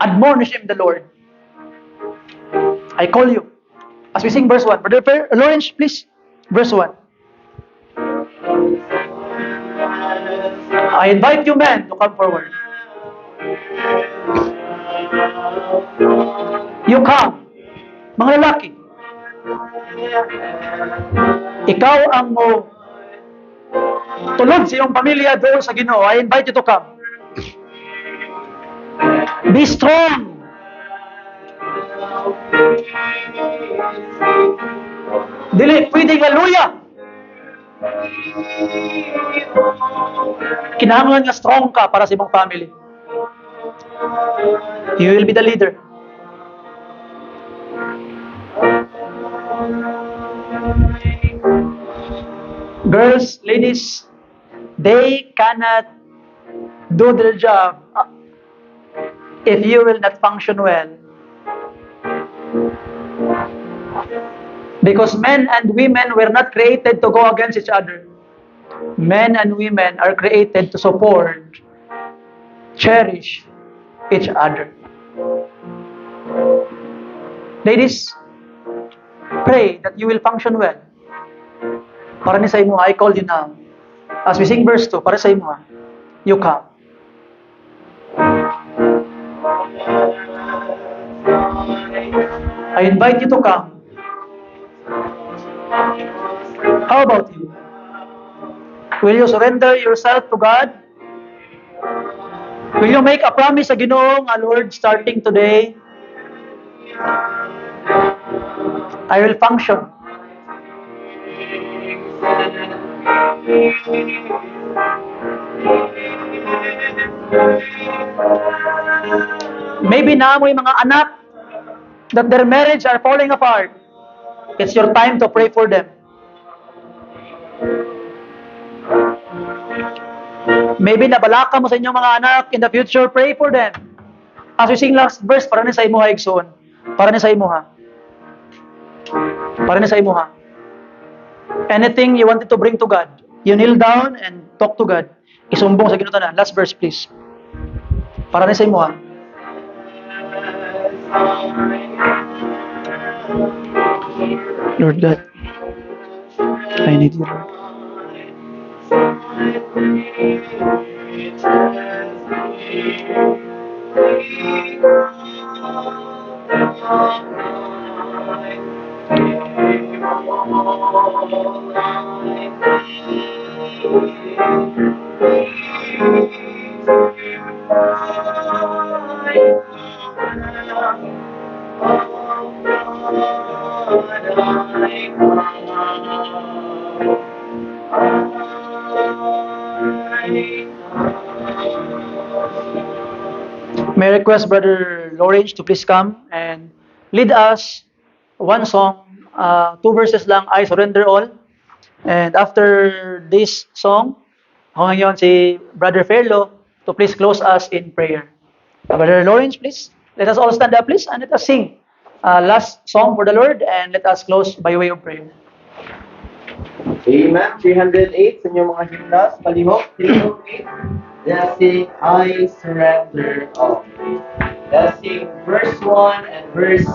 Admonish him the Lord. I call you. As we sing verse 1. Brother Lawrence, please. Verse 1. I invite you men to come forward. You come. Mga lalaki. Ikaw ang mo tulod sa iyong pamilya doon sa Ginoo. I invite you to come. Be strong. Dili pwedeng hallelujah. Kinahanglan nga strong ka para sa imong family. You will be the leader. Girls, ladies, they cannot do their job if you will not function well. Because men and women were not created to go against each other. Men and women are created to support, cherish each other. Ladies, pray that you will function well. Para ni sa imo, I call you now. As we sing verse 2, para sa imo, you come. I invite you to come. How about you? Will you surrender yourself to God? Will you make a promise sa Ginoo nga, Lord, starting today, I will function. Maybe na mo yung mga anak that their marriage are falling apart. It's your time to pray for them. Maybe nabalaka mo sa inyong mga anak in the future, pray for them. As we sing last verse, para ni sa imo ha, igsoon. Para ni sa imo ha. Para ni sa imo ha. Anything you wanted to bring to God, you kneel down and talk to God. Isumbong sa Ginoo tanan. Last verse, please. Para ni sa imo ha. Lord God, I need you, Lord. May I request Brother Lawrence to please come and lead us one song, 2 verses lang, I Surrender All. And after this song, ako ngayon si Brother Fairlo to please close us in prayer. Brother Lawrence, please. Let us all stand up, please, and let us sing last song for the Lord, and let us close by way of prayer. Amen. 308 sa inyong mga hymnas. Palihok, 308. Let's sing, I surrender all. Let's sing verse 1 and verse